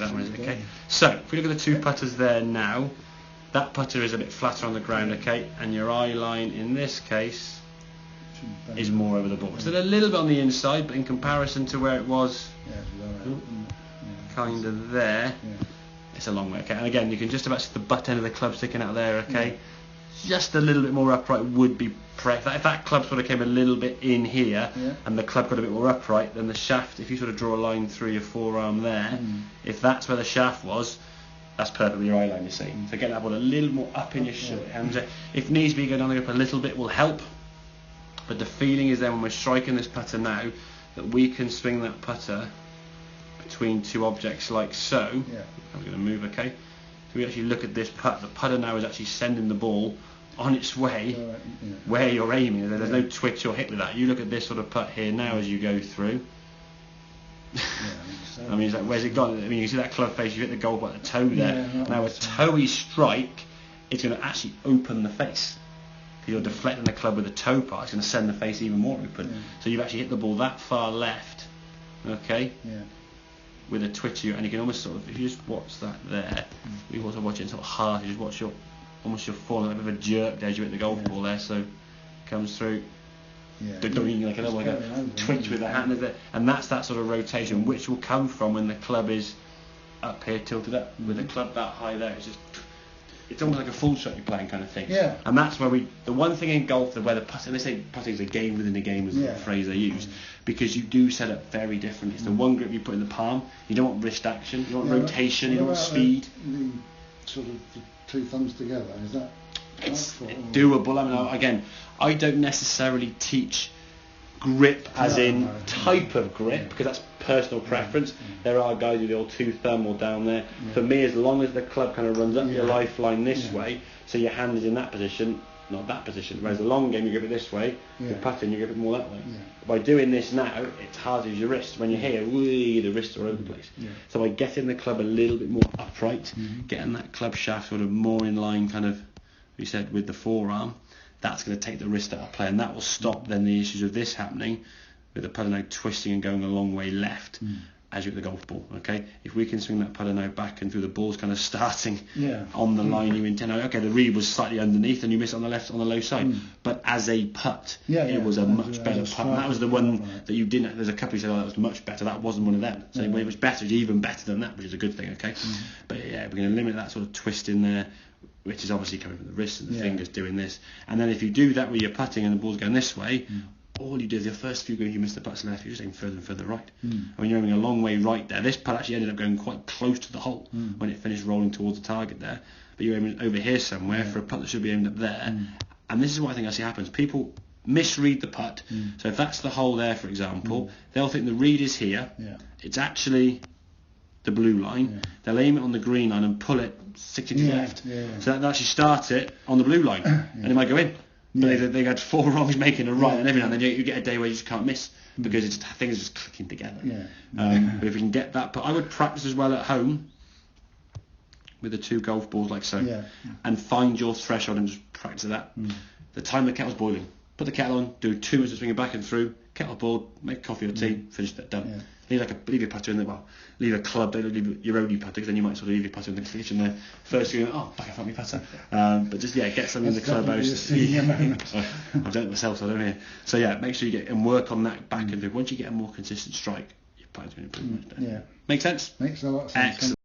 that one is, okay. So if we look at the two putters there now, that putter is a bit flatter on the ground, okay, and your eye line in this case is more over the ball. So a little bit on the inside, but in comparison to where it was kind of there, it's a long way, okay. And again, you can just about see the butt end of the club sticking out there, okay. Just a little bit more upright would be if that club sort of came a little bit in here and the club got a bit more upright, then the shaft, if you sort of draw a line through your forearm there, if that's where the shaft was, that's perfectly your eye line, you see. So get that ball a little more up in your hands. If needs be, go down the grip a little bit will help. But the feeling is then when we're striking this putter now, that we can swing that putter between two objects like so. I'm going to move, okay? So we actually look at this putt. The putter now is actually sending the ball on its way where you're aiming. There's no twitch or hit with that. You look at this sort of putt here now as you go through. I mean, it's like, where's it gone? I mean, you see that club face, you hit the goal by the toe there. Now a toey strike, it's going to actually open the face. Because you're deflecting the club with the toe part, it's going to send the face even more open. So you've actually hit the ball that far left, okay? With a twitchy, and you can almost sort of, if you just watch that there, you also watch it sort of hard, you just watch your, almost your form, like a bit of a jerk there as you hit the golf ball there, so comes through. Doing like a twitch with the hand, and that's that sort of rotation which will come from when the club is up here tilted up with the club that high there. It's almost like a full shot you're playing kind of thing. And that's where the one thing in golf, where the putting, they say putting is a game within a game, is the phrase they use, because you do set up very different. It's the one grip you put in the palm. You don't want wrist action, you don't want rotation, you don't want speed. The sort of the two thumbs together, is that? It's doable. I mean, again, I don't necessarily teach grip as in type of grip, because that's personal preference. There are guys with the old two thumb or down there. For me, as long as the club kind of runs up your lifeline this way, so your hand is in that position, not that position. Whereas the long game, you grip it this way. The putting, you grip it more that way. By doing this now, it's hard to use your wrist. When you're here, the wrists are over the place. So by getting the club a little bit more upright, getting that club shaft sort of more in line, kind of, we said, with the forearm, that's going to take the wrist out of play, and that will stop then the issues of this happening with the putter now twisting and going a long way left as you hit the golf ball. Okay, if we can swing that putter now back and through, the ball's kind of starting on the line you intend. Okay, the reed was slightly underneath and you missed on the left on the low side, but as a putt, it was a much better putt. And that was the one that you didn't. There's a couple who said, "Oh, that was much better." That wasn't one of them. So when it was better, it's even better than that, which is a good thing. Okay, but we're going to limit that sort of twist in there, which is obviously coming from the wrist and the fingers doing this. And then if you do that with your putting and the ball's going this way, all you do is the first few goes, you miss the putts left, you just aim further and further right. And when you're aiming a long way right there, this putt actually ended up going quite close to the hole when it finished rolling towards the target there. But you're aiming over here somewhere for a putt that should be aimed up there. And this is what I think actually happens. People misread the putt. So if that's the hole there, for example, they'll think the reed is here. It's actually the blue line. They'll aim it on the green line and pull it 60 to the left. So that actually starts it on the blue line, and it might go in. But they had four wrongs making a right, and every now and then you get a day where you just can't miss because things are just clicking together. But if we can get that, but I would practice as well at home with the two golf balls like so, and find your threshold and just practice that. The time the kettle's boiling, put the kettle on, do 2 minutes of swinging back and through, kettle boiled, make coffee or tea, finish that, done. Leave your putter in there. Leave a club. Don't leave your only putter, because then you might sort of leave your putter in the kitchen there. First you go, back I found my putter. But just get something in the clubhouse. I've done it myself, so I don't hear. So make sure you get and work on that back and through. Once you get a more consistent strike, your putter's going to improve much better. Make sense? Makes a lot of sense. Excellent.